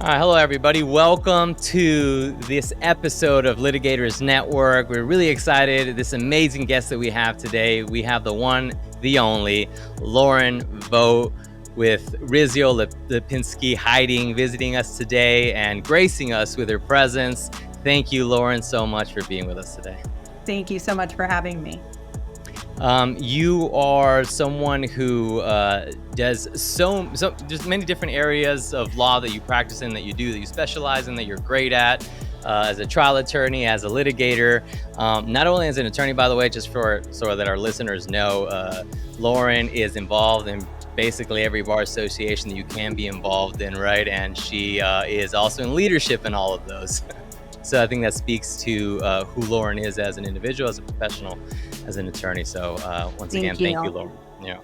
Hello, everybody. Welcome to this episode of Litigators Network. We're really excited. This amazing guest that we have today. We have the one, the only, Lauren Vogt with Rizio, Lipinsky, Heiting, visiting us today and gracing us with her presence. Thank you, Lauren, so much for being with us today. Thank you so much for having me. You are someone who does so there's many different areas of law that you practice in, that you specialize in, that you're great at, as a trial attorney, as a litigator, not only as an attorney, by the way, just so that our listeners know, Lauren is involved in basically every bar association that you can be involved in, right? And she is also in leadership in all of those. So I think that speaks to who Lauren is as an individual, as a professional, as an attorney. So once again, thank you, Lauren. Yeah.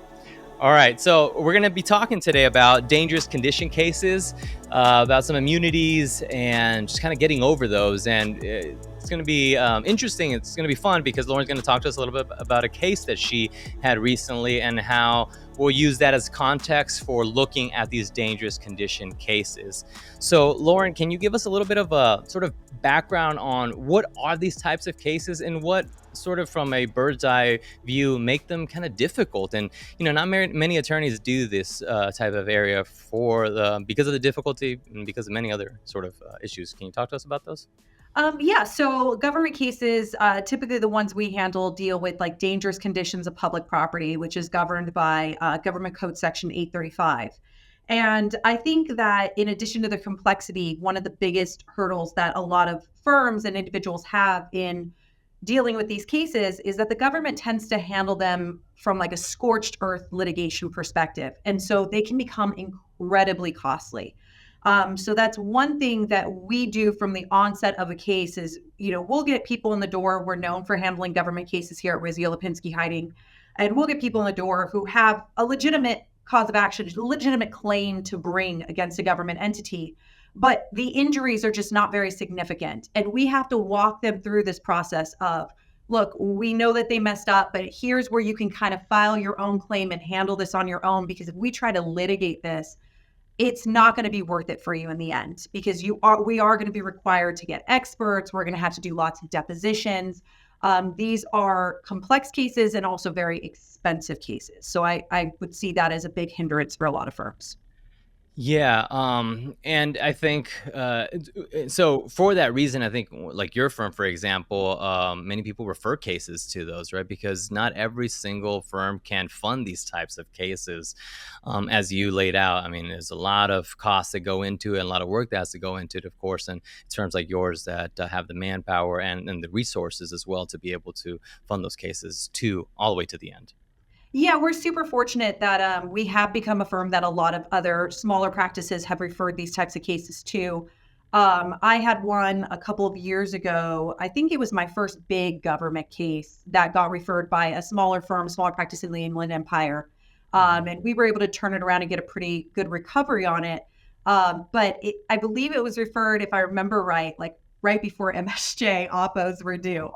All right. So we're going to be talking today about dangerous condition cases, about some immunities, and just kind of getting over those. And it's going to be interesting. It's going to be fun because Lauren's going to talk to us a little bit about a case that she had recently and how we'll use that as context for looking at these dangerous condition cases. So Lauren, can you give us a little bit of a sort of background on what are these types of cases and what sort of from a bird's eye view make them kind of difficult? And not many attorneys do this type of area because of the difficulty and because of many other sort of issues. Can you talk to us about those? So government cases, typically the ones we handle, deal with like dangerous conditions of public property, which is governed by Government Code Section 835. And I think that in addition to the complexity, one of the biggest hurdles that a lot of firms and individuals have in dealing with these cases is that the government tends to handle them from like a scorched earth litigation perspective. And so they can become incredibly costly. So that's one thing that we do from the onset of a case is, we'll get people in the door. We're known for handling government cases here at Rizio, Lipinsky, Heiting, and we'll get people in the door who have a legitimate cause of action, a legitimate claim to bring against a government entity, but the injuries are just not very significant. And we have to walk them through this process of, look, we know that they messed up, but here's where you can kind of file your own claim and handle this on your own, because if we try to litigate this, it's not going to be worth it for you in the end, because we are going to be required to get experts. We're going to have to do lots of depositions. These are complex cases and also very expensive cases. So I would see that as a big hindrance for a lot of firms. Yeah. And I think, so for that reason, I think like your firm, for example, many people refer cases to those, right? Because not every single firm can fund these types of cases. As you laid out, I mean, there's a lot of costs that go into it, and a lot of work that has to go into it, of course, and firms like yours that have the manpower and the resources as well to be able to fund those cases all the way to the end. Yeah, we're super fortunate that we have become a firm that a lot of other smaller practices have referred these types of cases to. I had one a couple of years ago. I think it was my first big government case that got referred by a smaller practice in the Inland Empire. And we were able to turn it around and get a pretty good recovery on it. But I believe it was referred, if I remember right, like right before MSJ oppos were due,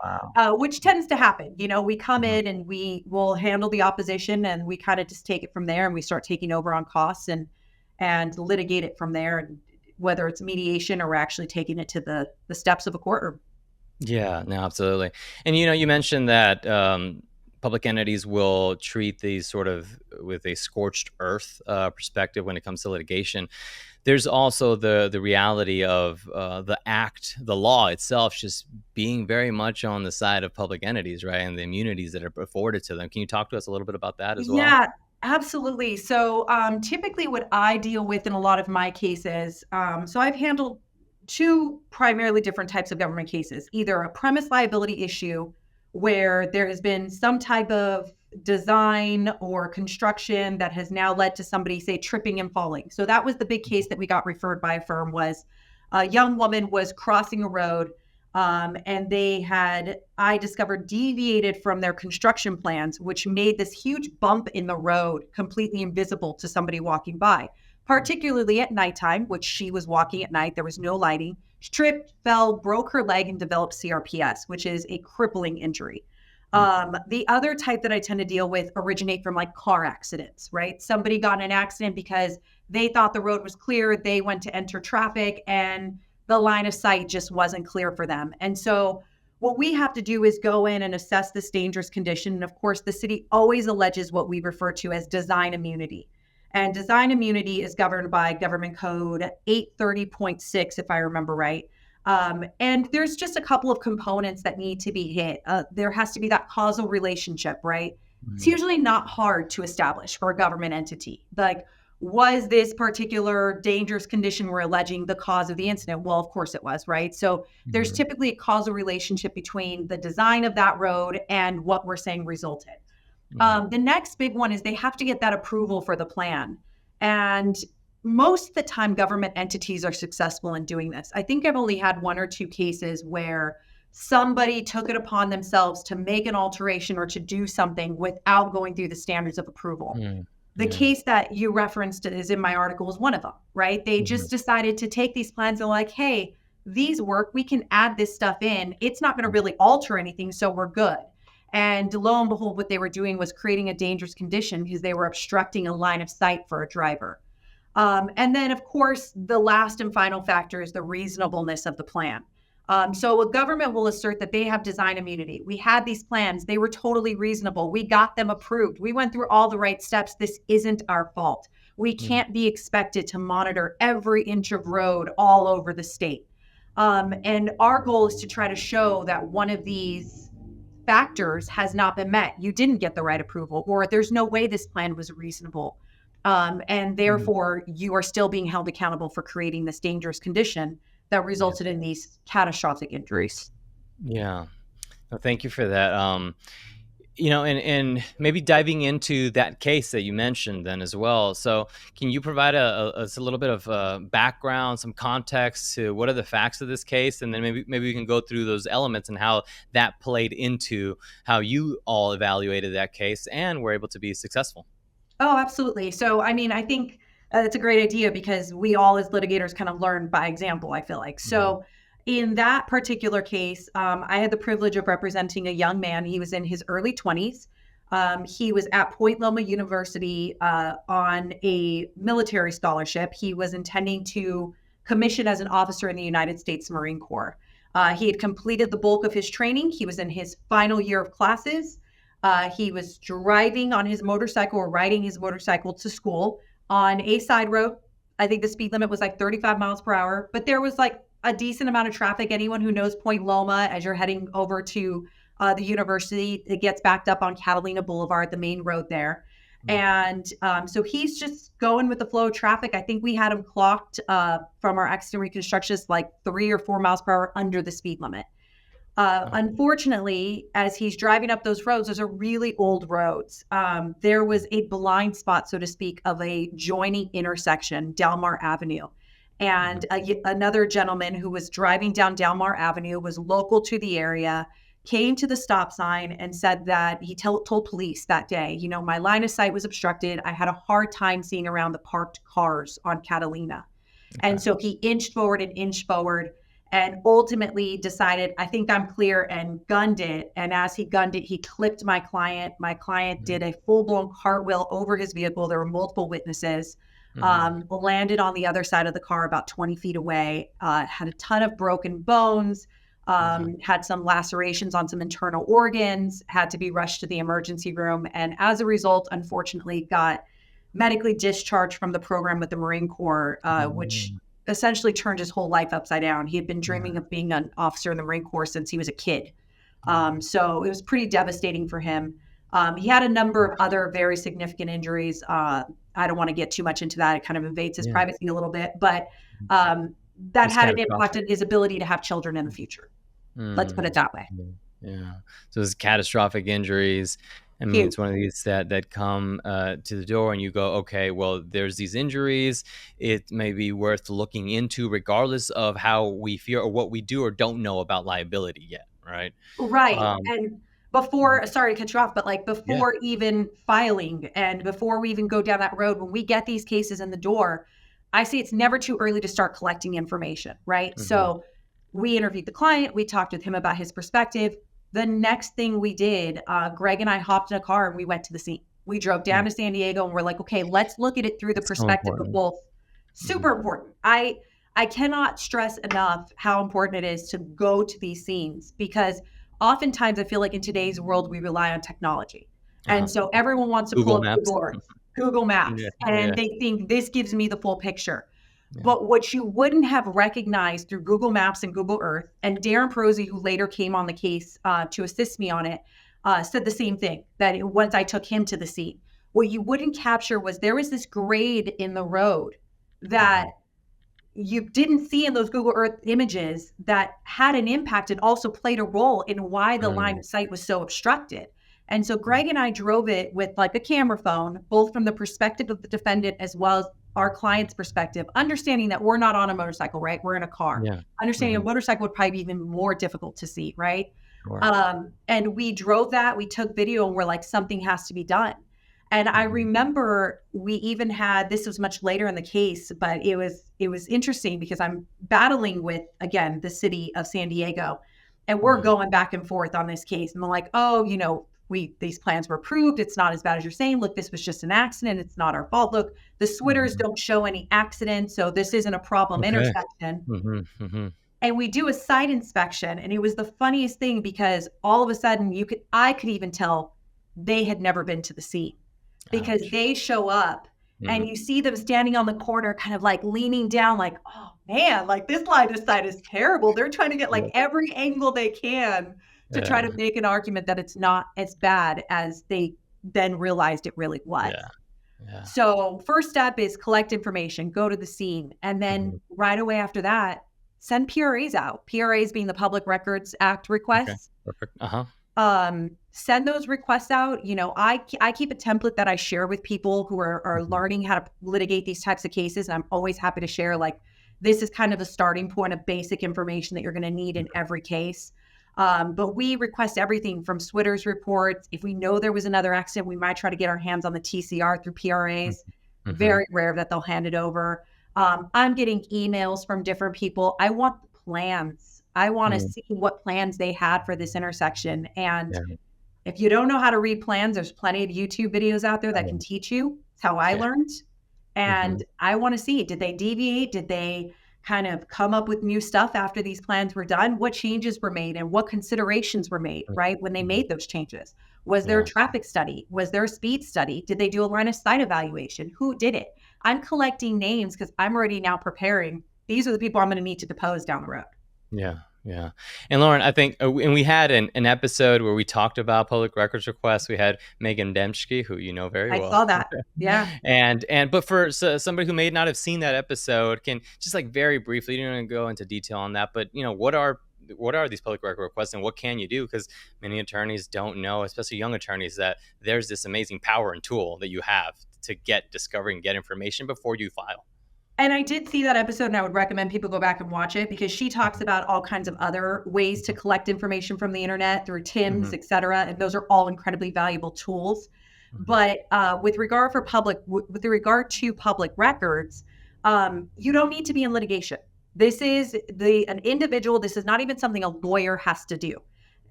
which tends to happen. We come in and we will handle the opposition, and we kind of just take it from there, and we start taking over on costs and litigate it from there, and whether it's mediation or we're actually taking it to the steps of a courtroom. Yeah, no, absolutely. And you mentioned that public entities will treat these sort of with a scorched earth perspective when it comes to litigation. There's also the reality of the law itself just being very much on the side of public entities, right? And the immunities that are afforded to them. Can you talk to us a little bit about that as well? Yeah, absolutely. So typically what I deal with in a lot of my cases, so I've handled two primarily different types of government cases, either a premise liability issue where there has been some type of design or construction that has now led to somebody, say, tripping and falling. So that was the big case that we got referred by a firm. Was a young woman was crossing a road, and they had, I discovered, deviated from their construction plans, which made this huge bump in the road completely invisible to somebody walking by, particularly at nighttime, which she was walking at night. There was no lighting. She tripped, fell, broke her leg, and developed CRPS, which is a crippling injury. The other type that I tend to deal with originate from like car accidents, right? Somebody got in an accident because They thought the road was clear. They went to enter traffic and the line of sight just wasn't clear for them. And so what we have to do is go in and assess this dangerous condition. And of course, the city always alleges what we refer to as design immunity. And design immunity is governed by Government Code 830.6, if I remember right. And there's just a couple of components that need to be hit. There has to be that causal relationship, right? It's Mhm. usually not hard to establish for a government entity. Like, was this particular dangerous condition we're alleging the cause of the incident? Well, of course it was, right? So there's Mhm. typically a causal relationship between the design of that road and what we're saying resulted. Mhm. The next big one is they have to get that approval for the plan. And most of the time, government entities are successful in doing this. I think I've only had one or two cases where somebody took it upon themselves to make an alteration or to do something without going through the standards of approval. Mhm. The Yeah. case that you referenced is in my article is one of them, right? They Mhm. just decided to take these plans and like, hey, these work. We can add this stuff in. It's not going to really alter anything, so we're good. And lo and behold, what they were doing was creating a dangerous condition because they were obstructing a line of sight for a driver. And then, of course, the last and final factor is the reasonableness of the plan. So a government will assert that they have design immunity. We had these plans. They were totally reasonable. We got them approved. We went through all the right steps. This isn't our fault. We Mhm. can't be expected to monitor every inch of road all over the state. And our goal is to try to show that one of these factors has not been met. You didn't get the right approval, or there's no way this plan was reasonable. And Mhm. therefore, you are still being held accountable for creating this dangerous condition that Yeah. resulted in these catastrophic injuries. Yeah. Well, thank you for that. And maybe diving into that case that you mentioned then as well. So, can you provide a little bit of background, some context to what are the facts of this case, and then maybe we can go through those elements and how that played into how you all evaluated that case and were able to be successful. Oh, absolutely. So, I mean, I think it's a great idea because we all, as litigators, kind of learn by example, I feel like. Mhm. So, in that particular case, I had the privilege of representing a young man. He was in his early 20s. He was at Point Loma University on a military scholarship. He was intending to commission as an officer in the United States Marine Corps. He had completed the bulk of his training. He was in his final year of classes. He was driving on his motorcycle or riding his motorcycle to school on a side road. I think the speed limit was like 35 miles per hour, but there was like a decent amount of traffic. Anyone who knows Point Loma as you're heading over to the university, it gets backed up on Catalina Boulevard, the main road there. Mhm. And so he's just going with the flow of traffic. I think we had him clocked from our accident reconstructionist like 3 or 4 miles per hour under the speed limit. Oh. Unfortunately, as he's driving up those roads, those are really old roads. There was a blind spot, so to speak, of a joining intersection, Delmar Avenue. And Mhm. another gentleman who was driving down Delmar Avenue was local to the area, came to the stop sign and said that he told police that day, my line of sight was obstructed. I had a hard time seeing around the parked cars on Catalina. Okay. And so he inched forward and inched forward and ultimately decided, I think I'm clear, and gunned it. And as he gunned it, he clipped my client. My client Mhm. did a full blown cartwheel over his vehicle. There were multiple witnesses. Mhm. Landed on the other side of the car about 20 feet away, had a ton of broken bones, Mhm. had some lacerations on some internal organs, had to be rushed to the emergency room. And as a result, unfortunately, got medically discharged from the program with the Marine Corps, which Mhm. essentially turned his whole life upside down. He had been Yeah. dreaming of being an officer in the Marine Corps since he was a kid. Mhm. So it was pretty devastating for him. He had a number of other very significant injuries. I don't want to get too much into that. It kind of invades his Yeah. privacy a little bit, but that It's had an catastrophic. impact on his ability to have children in the future. Let's put it Mm. that way. Mm. Yeah. So it's catastrophic injuries. I mean, Huge. it's one of these that come to the door, and you go, okay, well, there's these injuries. It may be worth looking into, regardless of how we feel or what we do or don't know about liability yet, right? Right. Um, And mhm. before, sorry to cut you off, but like Yeah. before even filing and before we even go down that road, when we get these cases in the door, I say it's never too early to start collecting information, right? Hmm. So we interviewed the client, we talked with him about his perspective. The next thing we did, Greg and I hopped in a car and we went to the scene. We drove down to San Diego and we're like, okay, let's look at it through the So perspective of important. both. Mhm. Super important. I cannot stress enough how important it is to go to these scenes, because oftentimes I feel like in today's world we rely on technology. And Uh-huh. so everyone wants to pull Google up Maps. Google Earth, Google Maps, Yeah, and yeah, they think this gives me the full picture. yeah. But what you wouldn't have recognized through Google Maps and Google Earth, and Darren Perosi, who later came on the case to assist me on it, said the same thing, that once I took him to the scene, what you wouldn't capture was there was this grade in the road that Mhm. you didn't see in those Google Earth images that had an impact and also played a role in why the line Mm, of sight was so obstructed. And so mm, Greg and I drove it with like a camera phone, both from the perspective of the defendant as well as our client's perspective, understanding that we're not on a motorcycle, right? We're in a car. yeah. Understanding a Mhm. motorcycle would probably be even more difficult to see, right? Sure. And we drove that, we took video, and we're like, something has to be done. And I Mhm. remember we even had, this was much later in the case, but it was interesting because I'm battling with, again, the city of San Diego, and we're Mhm. going back and forth on this case. And they're like, oh, these plans were approved. It's not as bad as you're saying. Look, this was just an accident. It's not our fault. Look, the Switters Mhm. don't show any accident, so this isn't a problem Okay. intersection. Mhm. Mhm. And we do a site inspection, and it was the funniest thing because all of a sudden I could even tell they had never been to the scene, because Ouch. they show up and Mhm. you see them standing on the corner kind of like leaning down like, oh man, like this line of sight is terrible. They're trying to get like Yeah. every angle they can to try to Yeah. make an argument that it's not as bad as they then realized it really was. Yeah. Yeah. So, first step is collect information, go to the scene, and then Mhm. right away after that, send PRAs out. PRAs being the Public Records Act Okay. requests. Perfect. Uh-huh. Send those requests out. I keep a template that I share with people who are Mhm. learning how to litigate these types of cases. And I'm always happy to share, like, this is kind of a starting point of basic information that you're going to need in every case. But we request everything from Switter's reports. If we know there was another accident, we might try to get our hands on the TCR through Mhm. PRAs. Mhm. Very rare that they'll hand it over. I'm getting emails from different people. I want the plans. I want to Mm. see what plans they had for this intersection. And Yeah. if you don't know how to read plans, there's plenty of YouTube videos out there that can Um, teach you. It's how I yeah. learned. Mhm. And I want to see, did they deviate? Did they kind of come up with new stuff after these plans were done? What changes were made and what considerations were made, Mm. right? When they Mhm. made those changes? Was there a Yeah. traffic study? Was there a speed study? Did they do a line of sight evaluation? Who did it? I'm collecting names because I'm already now preparing. These are the people I'm going to need to depose down the road. Yeah, yeah. And Lauren, I think, and we had an episode where we talked about public records requests. We had Megan Demski, who you know very I well, saw that. Yeah. but for somebody who may not have seen that episode, can just like very briefly, you don't want to go into detail on that, but what are these public record requests and what can you do? Because many attorneys don't know, especially young attorneys, that there's this amazing power and tool that you have to get discovery and get information before you file. And I did see that episode, and I would recommend people go back and watch it because she talks Mhm. about all kinds of other ways to Mhm. collect information from the internet through Tim's, Mhm. et cetera. And those are all incredibly valuable tools. Mhm. But with regard to public records, you don't need to be in litigation. This is an individual. This is not even something a lawyer has to do.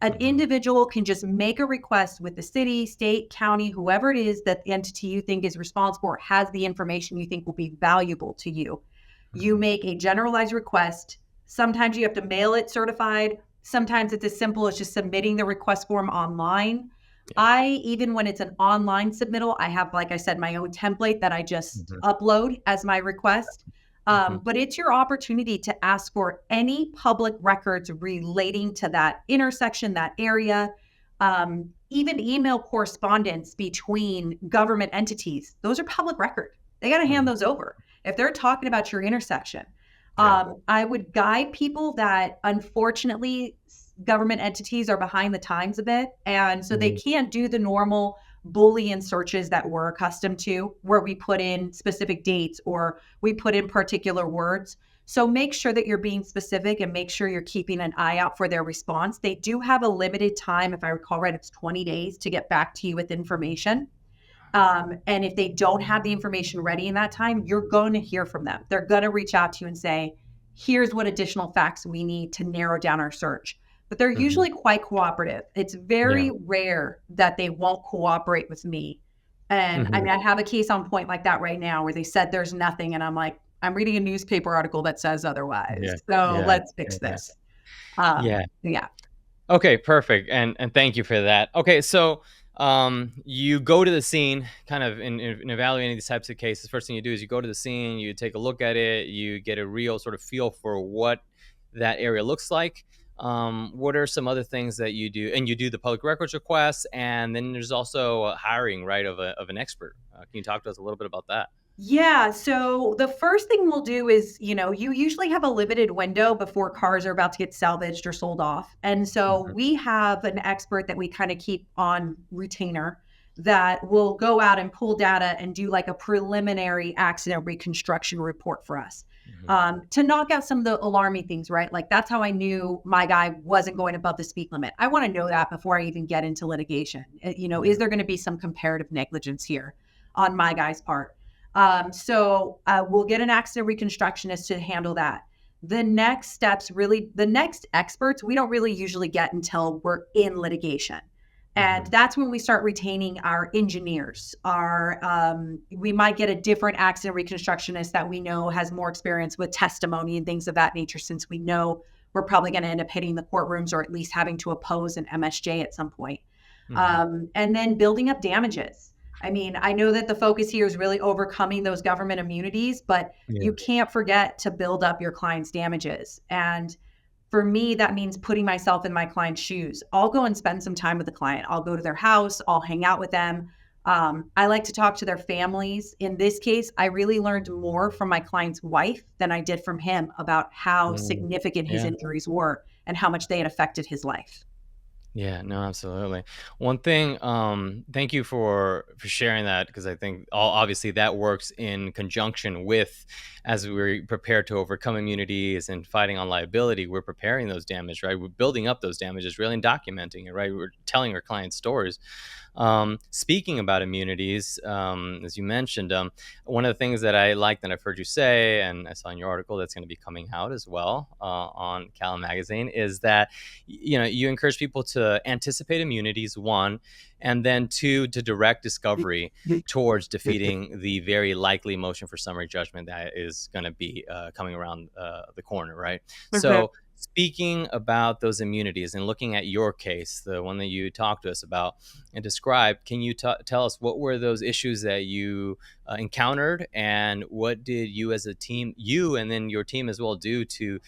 An Mhm. individual can just make a request with the city, state, county, whoever it is that the entity you think is responsible or has the information you think will be valuable to you. You Mhm. make a generalized request. Sometimes you have to mail it certified. Sometimes it's as simple as just submitting the request form online. Yeah. Even when it's an online submittal, I have, like I said, my own template that I just Mhm. upload as my request. Mhm. But it's your opportunity to ask for any public records relating to that intersection, that area, even email correspondence between government entities. Those are public record. They got to hand Mhm. those over. If they're talking about your intersection, Yeah. I would guide people that unfortunately government entities are behind the times a bit. And so they Mhm. can't do the normal Boolean searches that we're accustomed to, where we put in specific dates or we put in particular words. So make sure that you're being specific and make sure you're keeping an eye out for their response. They do have a limited time. If I recall right, it's 20 days to get back to you with information. And if they don't have the information ready in that time, you're going to hear from them. They're going to reach out to you and say, here's what additional facts we need to narrow down our search. But they're Mhm. usually quite cooperative. It's Yeah. very rare that they won't cooperate with me. And I Mhm. mean, I have a case on point like that right now where they said there's nothing. And I'm like, I'm reading a newspaper article that says otherwise. Yeah. So Yeah. let's fix Yeah. this. Yeah. Yeah. Okay, perfect, and thank you for that. Okay, so you go to the scene, kind of in evaluating these types of cases. First thing you do is you go to the scene, you take a look at it, you get a real sort of feel for what that area looks like. What are some other things that you do? And you do the public records requests, and then there's also hiring, right, of an expert. Can you talk to us a little bit about that? Yeah. So the first thing we'll do is, you usually have a limited window before cars are about to get salvaged or sold off. And so Mhm, we have an expert that we kind of keep on retainer that will go out and pull data and do like a preliminary accident reconstruction report for us, mhm, to knock out some of the alarming things, right? Like that's how I knew my guy wasn't going above the speed limit. I want to know that before I even get into litigation. Is yeah, there going to be some comparative negligence here on my guy's part? We'll get an accident reconstructionist to handle that. The next steps, really, the next experts, we don't really usually get until we're in litigation. And mhm, that's when we start retaining our engineers. We might get a different accident reconstructionist that we know has more experience with testimony and things of that nature, since we know we're probably going to end up hitting the courtrooms or at least having to oppose an MSJ at some point. mhm, And then building up damages. I mean, I know that the focus here is really overcoming those government immunities, but you yeah, can't forget to build up your client's damages. And for me, that means putting myself in my client's shoes. I'll go and spend some time with the client. I'll go to their house, I'll hang out with them. I like to talk to their families. In this case, I really learned more from my client's wife than I did from him about how mm, significant his yeah. injuries were and how much they had affected his life. Yeah, no, absolutely. One thing, thank you for sharing that, because I think obviously that works in conjunction with, as we prepare to overcome immunities and fighting on liability, we're preparing those damage, right? We're building up those damages, really, and documenting it, right? We're telling our clients stories. Speaking about immunities, as you mentioned, one of the things that I like that I've heard you say, and I saw in your article that's going to be coming out as well on CAALA Magazine, is that you encourage people to anticipate immunities, one, and then two, to direct discovery towards defeating the very likely motion for summary judgment that is going to be coming around the corner, right? Okay. So speaking about those immunities and looking at your case, the one that you talked to us about and described, can you tell us what were those issues that you encountered, and what did you as a team, you and then your team as well, do to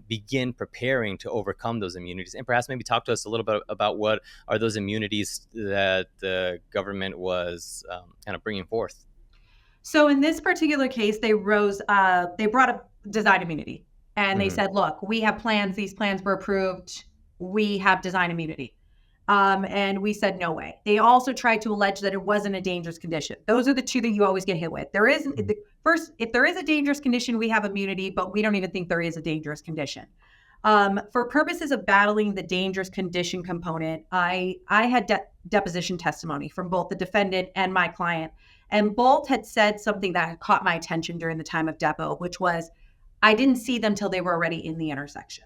begin preparing to overcome those immunities? And perhaps maybe talk to us a little bit about what are those immunities that the government was kind of bringing forth. So in this particular case, they brought up design immunity and they Hmm. said, look, we have plans. These plans were approved. We have design immunity. And we said, no way. They also tried to allege that it wasn't a dangerous condition. Those are the two that you always get hit with. There isn't the first, if there is a dangerous condition, we have immunity, but we don't even think there is a dangerous condition. For purposes of battling the dangerous condition component, I had deposition testimony from both the defendant and my client, and both had said something that had caught my attention during the time of depo, which was I didn't see them till they were already in the intersection.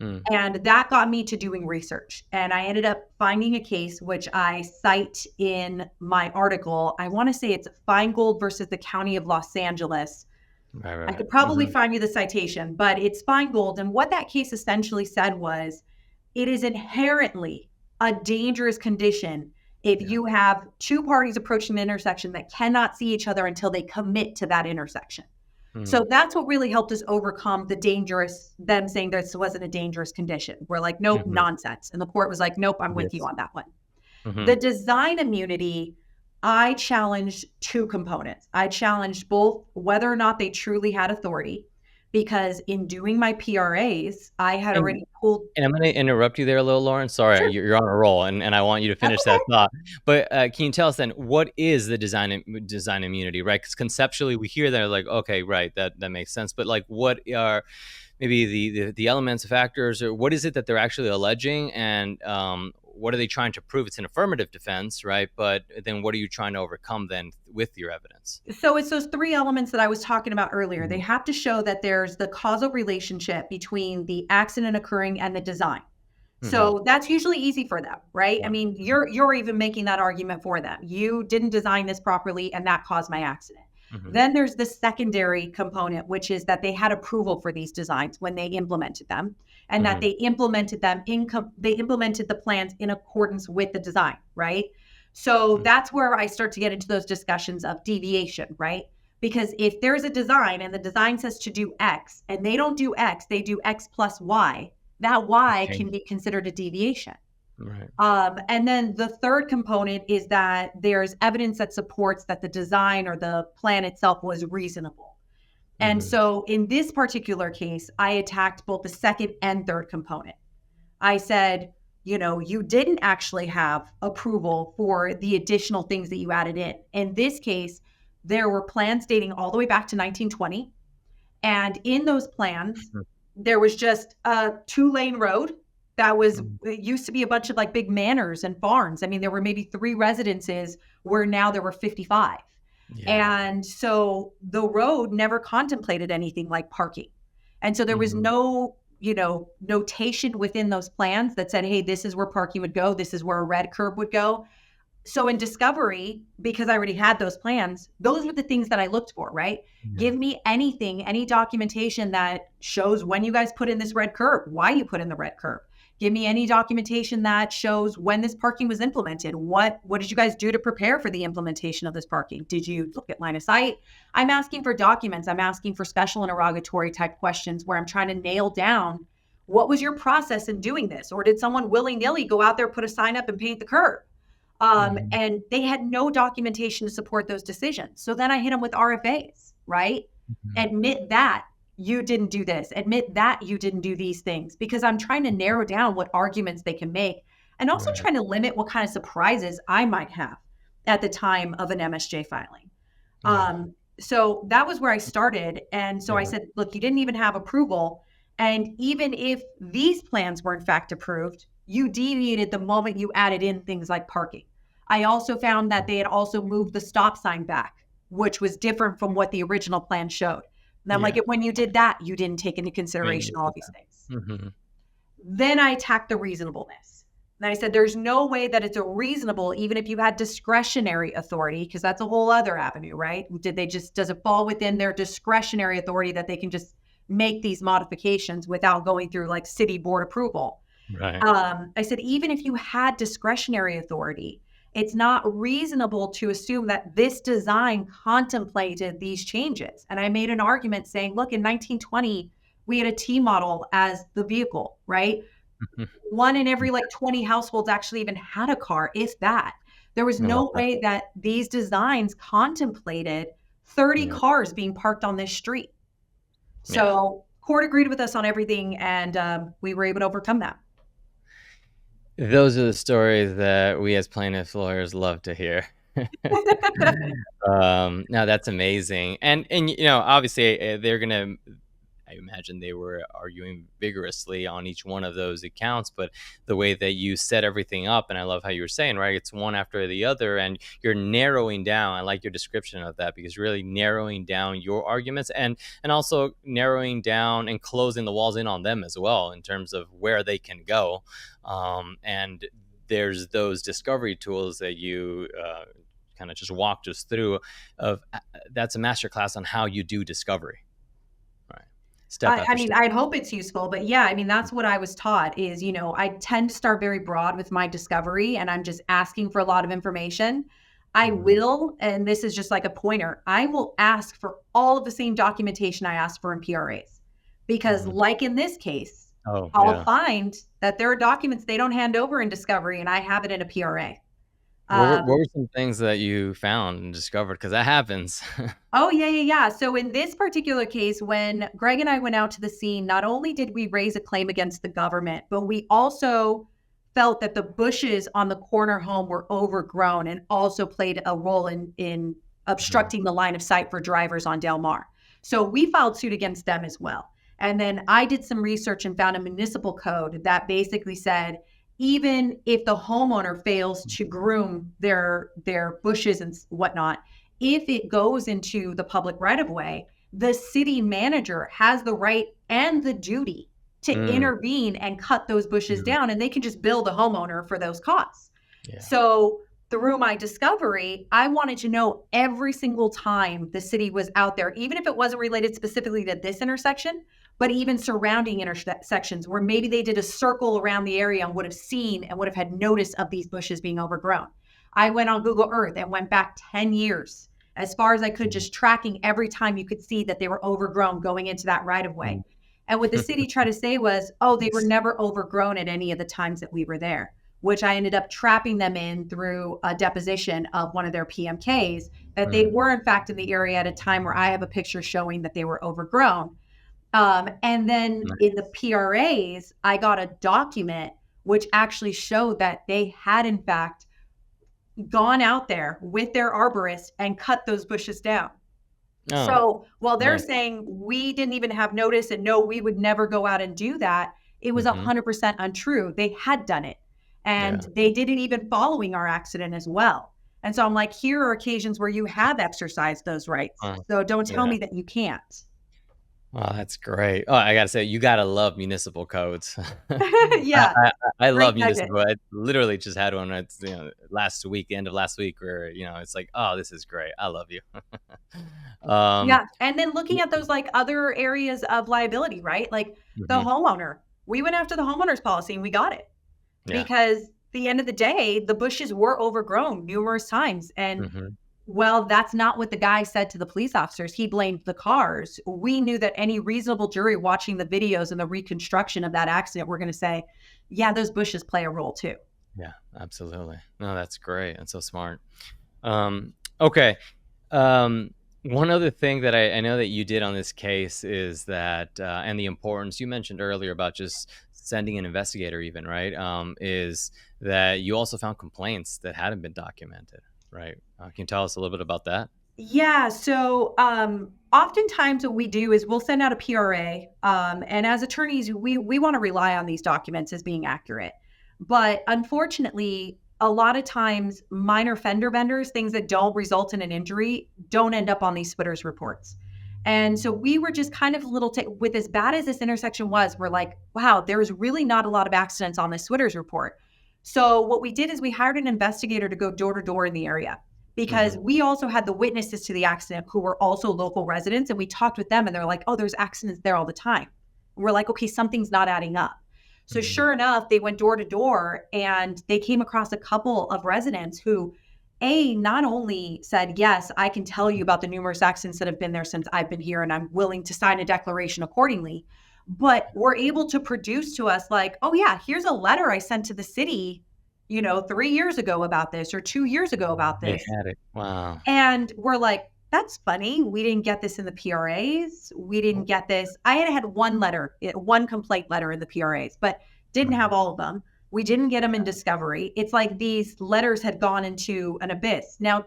Mm. And that got me to doing research. And I ended up finding a case which I cite in my article. I want to say it's Feingold versus the County of Los Angeles. Right, I right. could probably Hmm. find you the citation, but it's Feingold. And what that case essentially said was it is inherently a dangerous condition if Yeah. you have two parties approaching the intersection that cannot see each other until they commit to that intersection. So Mm. that's what really helped us overcome them saying this wasn't a dangerous condition. We're like, nope, Hmm. nonsense. And the court was like, nope, I'm with you Yes. on that one. Hmm. The design immunity, I challenged two components. I challenged both whether or not they truly had authority, because in doing my PRAs, I had And already pulled. And I'm going to interrupt you there a little, Lauren. Sorry, Sure, you're on a roll, and I want you to that's finish that okay. thought. But can you tell us then, what is the design immunity, right? Because conceptually, we hear that like, okay, right, that makes sense. But like, what are maybe the elements, factors, or what is it that they're actually alleging, and what are they trying to prove? It's an affirmative defense, right? But then, what are you trying to overcome then with your evidence? So it's those three elements that I was talking about earlier. They Mhm. have to show that there's the causal relationship between the accident occurring and the design. Mhm. So that's usually easy for them, right? I Yeah. mean, you're even making that argument for them. You didn't design this properly and that caused my accident. Mhm. Then there's the secondary component, which is that they had approval for these designs when they implemented them, and that Mhm. they implemented the plans in accordance with the design, right? So Mm. that's where I start to get into those discussions of deviation, right? Because if there's a design and the design says to do X and they don't do X, they do X plus Y, that Y Okay. can be considered a deviation. Right. And then the third component is that there's evidence that supports that the design or the plan itself was reasonable. And Mhm. so in this particular case, I attacked both the second and third component. I said, you didn't actually have approval for the additional things that you added in. In this case, there were plans dating all the way back to 1920. And in those plans, Mhm. there was just a 2-lane road that was, Mm. it used to be a bunch of like big manors and farms. I mean, there were maybe 3 residences where now there were 55. Yeah. And so the road never contemplated anything like parking. And so there was Mhm. no, notation within those plans that said, hey, this is where parking would go. This is where a red curb would go. So in discovery, because I already had those plans, those were the things that I looked for, right? Yeah. Give me anything, any documentation that shows when you guys put in this red curb, why you put in the red curb. Give me any documentation that shows when this parking was implemented. What did you guys do to prepare for the implementation of this parking? Did you look at line of sight? I'm asking for documents. I'm asking for special interrogatory type questions where I'm trying to nail down what was your process in doing this? Or did someone willy-nilly go out there, put a sign up and paint the curb? Mhm. And they had no documentation to support those decisions. So then I hit them with RFAs, right? Mhm. Admit that you didn't do this, admit that you didn't do these things, because I'm trying to narrow down what arguments they can make and also Right. trying to limit what kind of surprises I might have at the time of an MSJ filing. Yeah. So that was where I started. And so I Yeah. said, look, you didn't even have approval. And even if these plans were in fact approved, you deviated the moment you added in things like parking. I also found that they had also moved the stop sign back, which was different from what the original plan showed. And I'm like, Yeah. when you did that, you didn't take into Right. consideration all these things. Mhm. Then I attacked the reasonableness. And I said, there's no way that it's a reasonable, even if you had discretionary authority, because that's a whole other avenue, right? Does it fall within their discretionary authority that they can just make these modifications without going through like city board approval? Right. I said, even if you had discretionary authority, it's not reasonable to assume that this design contemplated these changes. And I made an argument saying, look, in 1920, we had a T model as the vehicle, right? Mhm. One in every like 20 households actually even had a car, if that. There was I love no that. way that these designs contemplated 30 Yeah. cars being parked on this street. Yeah. So court agreed with us on everything, and we were able to overcome that. Those are the stories that we as plaintiff lawyers love to hear. No, that's amazing. And obviously, they're gonna I imagine they were arguing vigorously on each one of those accounts, but the way that you set everything up, and I love how you were saying, right? It's one after the other, and you're narrowing down. I like your description of that because really narrowing down your arguments and also narrowing down and closing the walls in on them as well in terms of where they can go. And there's those discovery tools that you kind of just walked us through. That's a masterclass on how you do discovery, right? Step I after mean, step. I hope it's useful, but yeah, I mean, that's what I was taught is, I tend to start very broad with my discovery and I'm just asking for a lot of information. I Mhm. will, and this is just like a pointer, I will ask for all of the same documentation I asked for in PRAs. Because Mhm. like in this case, Oh, I'll yeah. find that there are documents they don't hand over in discovery and I have it in a PRA. What were some things that you found and discovered? Because that happens. Oh, yeah, yeah, yeah. So in this particular case, when Greg and I went out to the scene, not only did we raise a claim against the government, but we also felt that the bushes on the corner home were overgrown and also played a role in Mhm. obstructing the line of sight for drivers on Del Mar. So we filed suit against them as well. And then I did some research and found a municipal code that basically said even if the homeowner fails to groom their bushes and whatnot, if it goes into the public right of way, the city manager has the right and the duty to intervene and cut those bushes down, and they can just bill the homeowner for those costs. Yeah. So through my discovery, I wanted to know every single time the city was out there, even if it wasn't related specifically to this intersection, but even surrounding intersections where maybe they did a circle around the area and would have seen and would have had notice of these bushes being overgrown. I went on Google Earth and went back 10 years as far as I could, just tracking every time you could see that they were overgrown going into that right of way. And what the city tried to say was, oh, they were never overgrown at any of the times that we were there, which I ended up trapping them in through a deposition of one of their PMKs, that they were in fact in the area at a time where I have a picture showing that they were overgrown. And then in the PRAs, I got a document which actually showed that they had in fact gone out there with their arborist and cut those bushes down. Oh, so while they're nice. saying we didn't even have notice and no, we would never go out and do that, it was 100% untrue. They had done it, and they did it even following our accident as well. And so I'm like, here are occasions where you have exercised those rights. So don't tell me that you can't. Oh, that's great. Oh, I gotta say, you gotta love municipal codes. Yeah. I love Great nugget. municipal. I literally just had one. It's last week, the end of last week, where it's like, oh, this is great. I love you. Yeah, and then looking at those like other areas of liability, right? Like the homeowner. We went after the homeowner's policy and we got it because at the end of the day, the bushes were overgrown numerous times. And well, that's not what the guy said to the police officers. He blamed the cars. We knew that any reasonable jury watching the videos and the reconstruction of that accident were going to say, yeah, those bushes play a role too. Yeah, absolutely. No, that's great. That's so smart. Okay. One other thing that I know that you did on this case is that, and the importance you mentioned earlier about just sending an investigator even, right? Is that you also found complaints that hadn't been documented, right? Can you tell us a little bit about that? Yeah. So oftentimes what we do is we'll send out a PRA. And as attorneys, we want to rely on these documents as being accurate. But unfortunately, a lot of times minor fender benders, things that don't result in an injury, don't end up on these splitters reports. And so we were just kind of a little, with as bad as this intersection was, we're like, wow, there's really not a lot of accidents on this splitters report. So what we did is we hired an investigator to go door to door in the area, because we also had the witnesses to the accident who were also local residents. And we talked with them and they're like, oh, there's accidents there all the time. And we're like, okay, something's not adding up. So sure enough, they went door to door and they came across a couple of residents who, not only said, yes, I can tell you about the numerous accidents that have been there since I've been here and I'm willing to sign a declaration accordingly, but were able to produce to us like, oh yeah, here's a letter I sent to the city, 3 years ago about this or 2 years ago about They this. had it. Wow. And we're like, that's funny. We didn't get this in the PRAs. We didn't get this. I had one complaint letter in the PRAs, but didn't have all of them. We didn't get them in discovery. It's like these letters had gone into an abyss. Now,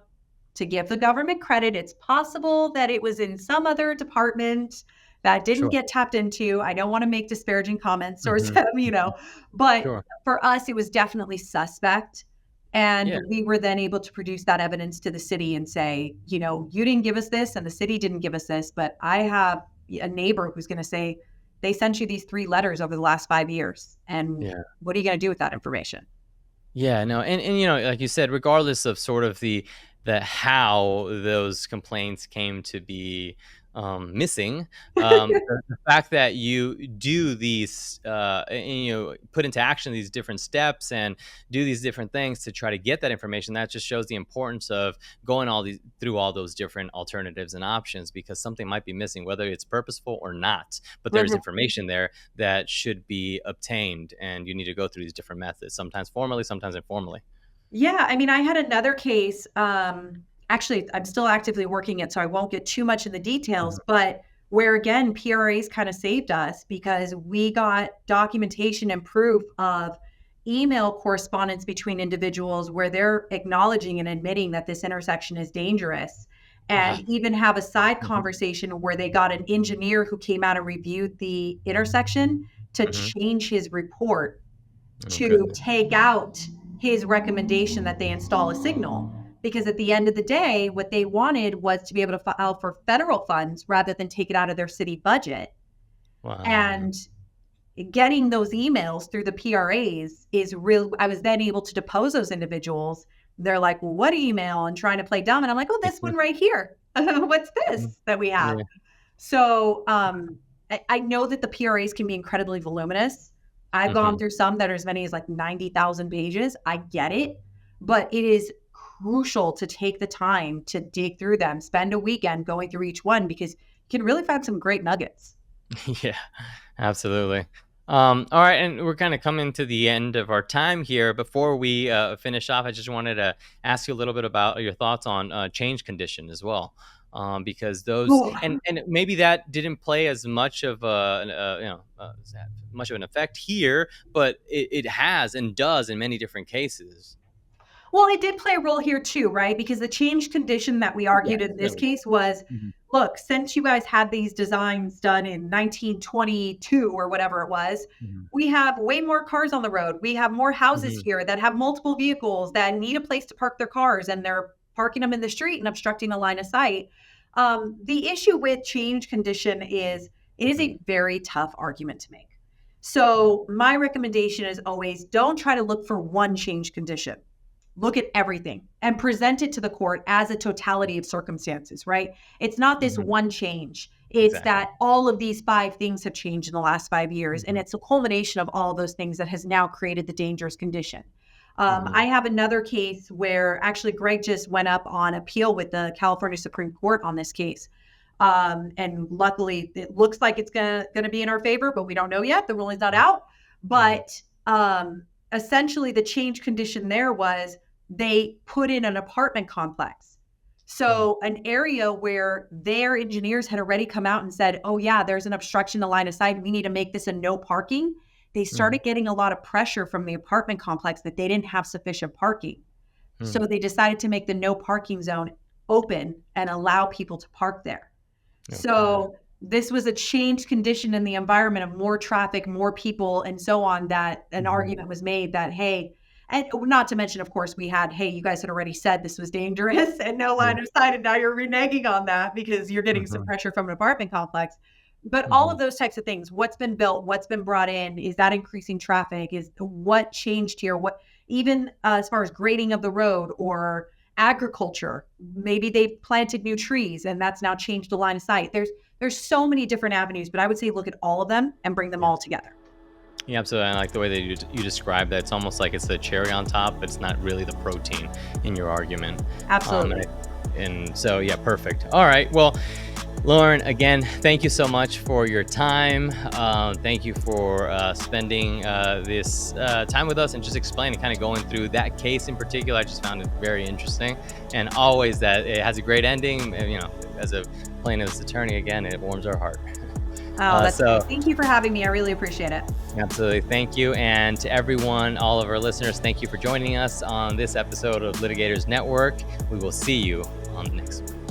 to give the government credit, it's possible that it was in some other department that didn't get tapped into. I don't want to make disparaging comments or some, but for us, it was definitely suspect. And we were then able to produce that evidence to the city and say, you didn't give us this and the city didn't give us this, but I have a neighbor who's going to say, they sent you these 3 letters over the last 5 years. And what are you going to do with that information? Yeah, no. And like you said, regardless of sort of the how those complaints came to be missing, the fact that you do these, and, put into action these different steps and do these different things to try to get that information, that just shows the importance of going through all those different alternatives and options, because something might be missing, whether it's purposeful or not. But there's information there that should be obtained, and you need to go through these different methods, sometimes formally, sometimes informally. Yeah, I mean, I had another case. Actually, I'm still actively working it, so I won't get too much in the details, but where again, PRAs kind of saved us because we got documentation and proof of email correspondence between individuals where they're acknowledging and admitting that this intersection is dangerous, and even have a side conversation where they got an engineer who came out and reviewed the intersection to change his report to take out his recommendation that they install a signal. Because at the end of the day, what they wanted was to be able to file for federal funds rather than take it out of their city budget. Wow. And getting those emails through the PRAs is real. I was then able to depose those individuals. They're like, well, what email? And trying to play dumb. And I'm like, oh, this one right here. What's this that we have? Yeah. So I know that the PRAs can be incredibly voluminous. I've gone through some that are as many as like 90,000 pages. I get it, but it is crucial to take the time to dig through them, spend a weekend going through each one, because you can really find some great nuggets. Yeah, absolutely. All right, and we're kind of coming to the end of our time here. Before we finish off, I just wanted to ask you a little bit about your thoughts on change condition as well, because those Ooh. and maybe that didn't play as much of much of an effect here, but it has and does in many different cases. Well, it did play a role here too, right? Because the change condition that we Yeah, argued in this really. case was, Mhm. look, since you guys had these designs done in 1922 or whatever it was, Mhm. we have way more cars on the road. We have more houses Mhm. here that have multiple vehicles that need a place to park their cars, and they're parking them in the street and obstructing the line of sight. The issue with change condition is it is Mhm. a very tough argument to make. Yeah. So, my recommendation is always don't try to look for one change condition. Look at everything and present it to the court as a totality of circumstances, right? It's not this Mhm. one change. It's Exactly. that all of these 5 things have changed in the last 5 years. And Mhm. it's a culmination of all of those things that has now created the dangerous condition. Mhm. I have another case where actually Greg just went up on appeal with the California Supreme Court on this case. And luckily, it looks like it's gonna be in our favor, but we don't know yet. The ruling's not out. Mhm. But essentially, the change condition there was they put in an apartment complex. Mhm. So, an area where their engineers had already come out and said, oh, yeah, there's an obstruction to line of sight. We need to make this a no parking. They Mhm. started getting a lot of pressure from the apartment complex that they didn't have sufficient parking. So, Mhm. they decided to make the no parking zone open and allow people to park there. Okay. So this was a changed condition in the environment of more traffic, more people, and so on, that an Mhm. argument was made that, hey, and not to mention, of course, we had, hey, you guys had already said this was dangerous and no Yeah. line of sight, and now you're reneging on that because you're getting some Mhm. pressure from an apartment complex. But all of Mhm. those types of things, what's been built, what's been brought in, is that increasing traffic? Is what changed here? What even as far as grading of the road or agriculture, maybe they planted new trees and that's now changed the line of sight. There's so many different avenues, but I would say look at all of them and bring them Yeah. all together. Yeah, absolutely. I like the way that you describe that. It's almost like it's the cherry on top, but it's not really the protein in your argument. Um, and, Absolutely. and so, yeah, perfect. All right. Well, Lauren, again, thank you so much for your time. Thank you for spending this time with us and just explaining, kind of going through that case in particular. I just found it very interesting, and always that it has a great ending. As a plaintiff's attorney, again, it warms our heart. Oh, that's So nice. Thank you for having me. I really appreciate it. absolutely. Thank you. And to everyone, all of our listeners, thank you for joining us on this episode of Litigators Network. We will see you on the next one.